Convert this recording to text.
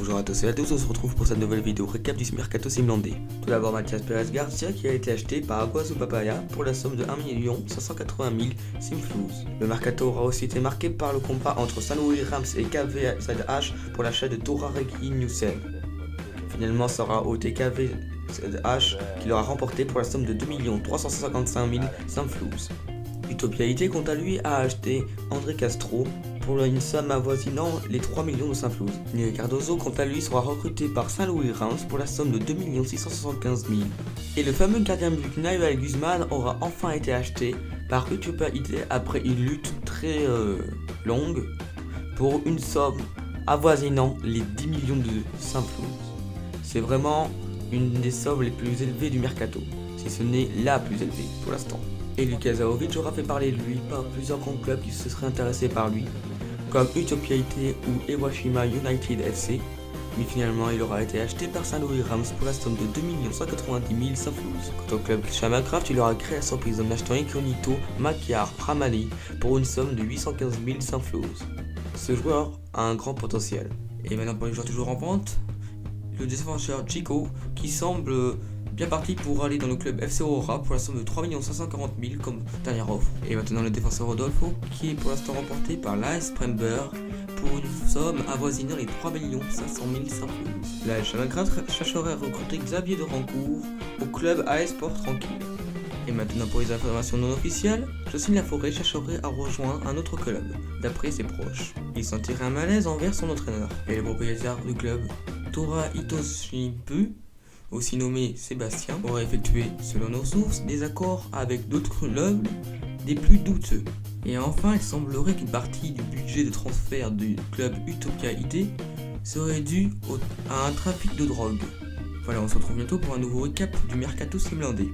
Bonjour à tous et à tous, on se retrouve pour cette nouvelle vidéo récap du mercato simlandais. Tout d'abord Mathias Perez Garcia qui a été acheté par Aguaso Papaya pour la somme de 1 580 000 simflouz. Le mercato aura aussi été marqué par le combat entre St. Louis Rams et KVZH pour l'achat de Tora Reginiussen. Finalement, ça sera au KVZH qui l'aura remporté pour la somme de 2 355 000 simflouz. Utopia IT quant à lui a acheté André Castro pour une somme avoisinant les 3 millions de simflouz. Niel Cardozo quant à lui sera recruté par St. Louis Rams pour la somme de 2 675 000. Et le fameux gardien de but Nahuel Guzman aura enfin été acheté par Utopia IT après une lutte très longue pour une somme avoisinant les 10 millions de simflouz. C'est vraiment une des sommes les plus élevées du mercato, si ce n'est la plus élevée pour l'instant. Et Luka Zahovic aura fait parler de lui par plusieurs grands clubs qui se seraient intéressés par lui, comme Utopia IT ou Iwashima United FC, mais finalement il aura été acheté par St. Louis Rams pour la somme de 2 190 000 simflouz. Quant au club Shamankraft, il aura créé la surprise en achetant Incognito Makiar Ramali pour une somme de 815 000 simflouz. Ce joueur a un grand potentiel. Et maintenant pour les joueurs toujours en vente, le défenseur Chico qui semble bien parti pour aller dans le club FC Aurora pour la somme de 3 540 000 comme dernière offre. Et maintenant le défenseur Rodolfo qui est pour l'instant remporté par l'AS Bremberg pour une somme avoisinant les 3 500 000 simflouz. La Shamankraft chercherait à recruter Xavier de Rancourt au club AS Sport Tranquille. Et maintenant pour les informations non officielles, Jocelyne Laforêt chercherait à rejoindre un autre club, d'après ses proches. Il sentirait un malaise envers son entraîneur. Et le propriétaire du club, Tora Itoshipu, aussi nommé Sébastien, aurait effectué, selon nos sources, des accords avec d'autres clubs des plus douteux. Et enfin, il semblerait qu'une partie du budget de transfert du club Utopia IT serait due à un trafic de drogue. Voilà, on se retrouve bientôt pour un nouveau récap du mercato simlandais.